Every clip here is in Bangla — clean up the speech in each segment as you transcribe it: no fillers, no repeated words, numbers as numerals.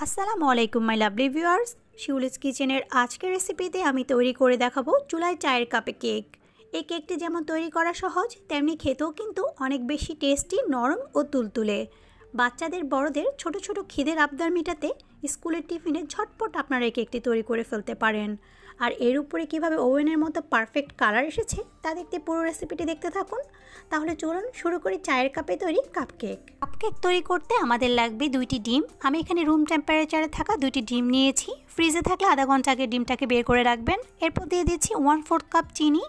আসসালামু আলাইকুম মাই লাভলি ভিউয়ার্স, শিউলিস কিচেনের আজকের রেসিপিতে আমি তৈরি করে দেখাবো চুলায় চায়ের কাপে কেক। এই কেকটি যেমন তৈরি করা সহজ, তেমনি খেতেও কিন্তু অনেক বেশি টেস্টি, নরম ও তুলতুলে। বাচ্চাদের বড়দের ছোট ছোট খিদের আবদার মেটাতে স্কুলের টিফিনে ঝটপট আপনারা এই কেকটি তৈরি করে ফেলতে পারেন। আর এর উপরে কীভাবে ওভেনের মতো পারফেক্ট কালার এসেছে তা দেখতে পুরো রেসিপিটি দেখতে থাকুন। তাহলে চলুন শুরু করি চায়ের কাপে তৈরি কাপকেক। কাপকেক তৈরি করতে আমাদের লাগবে 2টি ডিম। আমি এখানে রুম টেম্পারেচারে থাকা 2টি ডিম নিয়েছি। ফ্রিজে থাকলে আধা ঘন্টা আগে ডিমটাকে বের করে রাখবেন। এরপর দিয়ে দিচ্ছি 1/4 কাপ চিনি,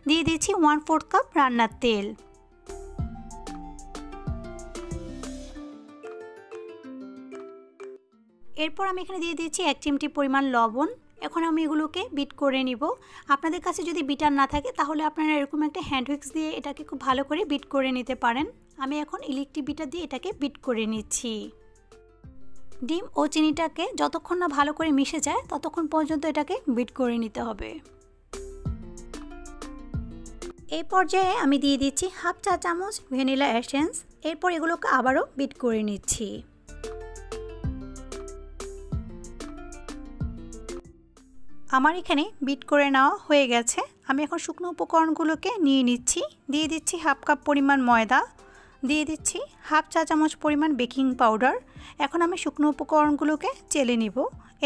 দিয়ে দিচ্ছি 1/4 কাপ রান্নার তেল। এরপর আমি এখানে দিয়ে দিচ্ছি 1 চিমটি পরিমাণ লবণ। এখন আমি এগুলোকে বিট করে নিব। আপনাদের কাছে যদি বিটার না থাকে তাহলে আপনারা এরকম একটা হ্যান্ড হুইক্স দিয়ে এটাকে খুব ভালো করে বিট করে নিতে পারেন। আমি এখন ইলেকট্রিক বিটার দিয়ে এটাকে বিট করে নিচ্ছি। ডিম ও চিনিটাকে যতক্ষণ না ভালো করে মিশে যায় ততক্ষণ পর্যন্ত এটাকে বিট করে নিতে হবে। এই পর্যায়ে আমি দিয়ে দিচ্ছি 1/2 চা চামচ ভ্যানিলা এসেন্স। এরপর এগুলোকে আবারও বিট করে নিচ্ছি। আমার এখানে বিট করে নেওয়া হয়ে গেছে। আমি এখন শুকনো উপকরণগুলোকে নিয়ে নিচ্ছি। দিয়ে দিচ্ছি 1/2 কাপ পরিমাণ ময়দা, দিয়ে দিচ্ছি 1/2 চা চামচ পরিমাণ বেকিং পাউডার। এখন আমি শুকনো উপকরণগুলোকে চেলে নিব।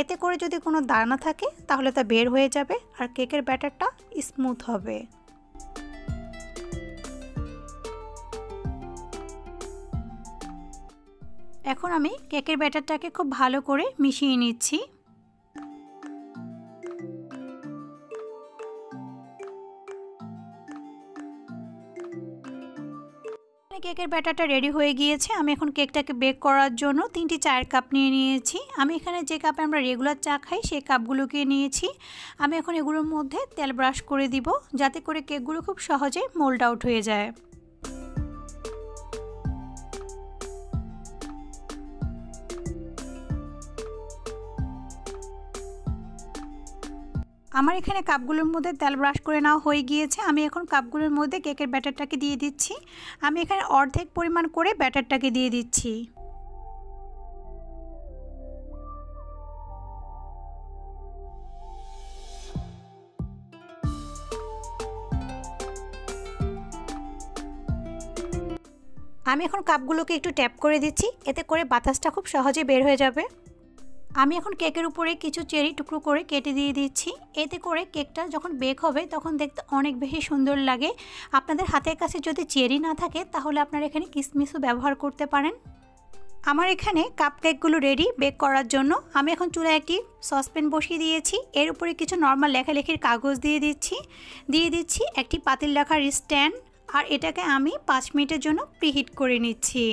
এতে করে যদি কোনো দানা থাকে তাহলে তা বের হয়ে যাবে আর কেকের ব্যাটারটা স্মুথ হবে। এখন আমি কেকের ব্যাটারটাকে খুব ভালো করে মিশিয়ে নিচ্ছি। কেকের ব্যাটারটা রেডি হয়ে গিয়েছে। আমি এখন কেকটাকে বেক করার জন্য 3টি চায়ের কাপ নিয়ে নিয়েছি। আমি এখানে যে কাপে আমরা রেগুলার চা খাই সেই কাপগুলোকে নিয়েছি। আমি এখন এগুলোর মধ্যে তেল ব্রাশ করে দিব, যাতে করে কেকগুলো খুব সহজে মোল্ড আউট হয়ে যায়। আমার এখানে কাপগুলোর মধ্যে তেল ব্রাশ করে নেওয়া হয়ে গিয়েছে। আমি এখন কাপগুলোর মধ্যে কেকের ব্যাটারটাকে দিয়ে দিচ্ছি। আমি এখানে অর্ধেক পরিমাণ করে ব্যাটারটাকে দিয়ে দিচ্ছি। আমি এখন কাপগুলোকে একটু ট্যাপ করে দিচ্ছি, এতে করে বাতাসটা খুব সহজে বের হয়ে যাবে। আমি এখন কেকের উপরে কিছু চেরি টুকরো করে কেটে দিয়ে দিচ্ছি। এতে করে কেকটা যখন বেক হবে তখন দেখতে অনেক বেশি সুন্দর লাগে। আপনাদের হাতের কাছে যদি চেরি না থাকে তাহলে আপনারা এখানে কিশমিশও ব্যবহার করতে পারেন। আমার এখানে কাপকেকগুলো রেডি বেক করার জন্য। আমি এখন চুলায় একটি সসপ্যান বসিয়ে দিয়েছি। এর উপরে কিছু নর্মাল লেখালেখির কাগজ দিয়ে দিচ্ছি একটি পাতিল রাখার স্ট্যান্ড। আর এটাকে আমি 5 মিনিটের জন্য প্রিহিট করে নিচ্ছি।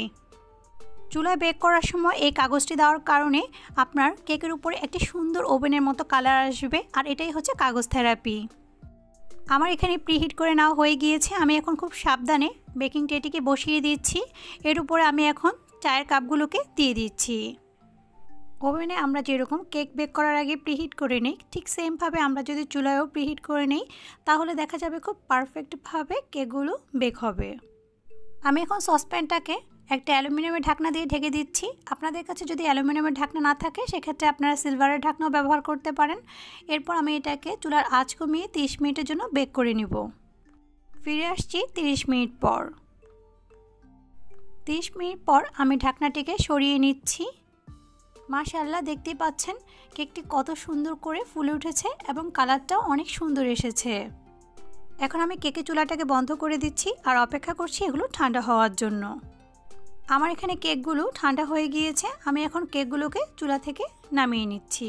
চুলায় বেক করার সময় এই কাগজটি দেওয়ার কারণে আপনার কেকের উপরে একটি সুন্দর ওভেনের মতো কালার আসবে, আর এটাই হচ্ছে কাগজ থেরাপি। আমার এখানে প্রিহিট করে নেওয়া হয়ে গিয়েছে। আমি এখন খুব সাবধানে বেকিং ট্রেটিকে বসিয়ে দিচ্ছি। এর উপরে আমি এখন চায়ের কাপগুলোকে দিয়ে দিচ্ছি। ওভেনে আমরা যেরকম কেক বেক করার আগে প্রিহিট করে নিই, ঠিক সেমভাবে আমরা যদি চুলায়ও প্রিহিট করে নিই তাহলে দেখা যাবে খুব পারফেক্টভাবে কেকগুলো বেক হবে। আমি এখন সসপ্যানটাকে একটা অ্যালুমিনিয়ামের ঢাকনা দিয়ে ঢেকে দিচ্ছি। আপনাদের কাছে যদি অ্যালুমিনিয়ামের ঢাকনা না থাকে সেক্ষেত্রে আপনারা সিলভারের ঢাকনাও ব্যবহার করতে পারেন। এরপর আমি এটাকে চুলার আঁচ কমিয়ে 30 মিনিটের জন্য বেক করে নিব। ফিরে আসছি 30 মিনিট পর। 30 মিনিট পর আমি ঢাকনাটিকে সরিয়ে নিচ্ছি। মাশাআল্লাহ, দেখতেই পাচ্ছেন কেকটি কত সুন্দর করে ফুলে উঠেছে এবং কালারটাও অনেক সুন্দর এসেছে। এখন আমি কেকের চুলাটাকে বন্ধ করে দিচ্ছি আর অপেক্ষা করছি এগুলো ঠান্ডা হওয়ার জন্য। আমার এখানে কেকগুলো ঠান্ডা হয়ে গিয়েছে। আমি এখন কেকগুলোকে চুলা থেকে নামিয়ে নিচ্ছি।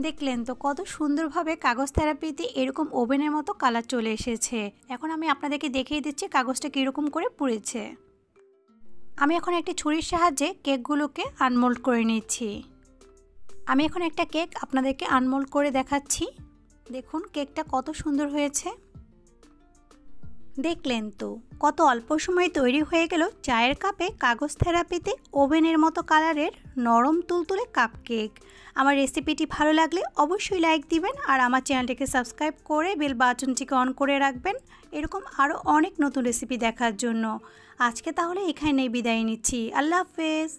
দেখলেন তো কত সুন্দরভাবে কাগজ থেরাপিতে এরকম ওভেনের মতো কালার চলে এসেছে। এখন আমি আপনাদেরকে দেখিয়ে দিচ্ছি কাগজটা কীরকম করে পুড়েছে। আমি এখন একটি ছুরির সাহায্যে কেকগুলোকে আনমোল্ড করে নিচ্ছি। আমি এখন একটা কেক আপনাদেরকে আনমোল্ড করে দেখাচ্ছি। দেখুন কেকটা কত সুন্দর হয়েছে। দেখলেন তো কত অল্প সময়ে তৈরি হয়ে গেল চায়ের কাপে কাগজ থেরাপিতে ওভেনের মতো কালারের নরম তুলতুলে কাপকেক। আমার রেসিপিটি ভালো লাগলে অবশ্যই লাইক দিবেন আর আমার চ্যানেলটিকে সাবস্ক্রাইব করে বেল বাটনটিকে অন করে রাখবেন এরকম আরও অনেক নতুন রেসিপি দেখার জন্য। আজকে তাহলে এখানেই বিদায় নিচ্ছি। আল্লাহ হাফেজ।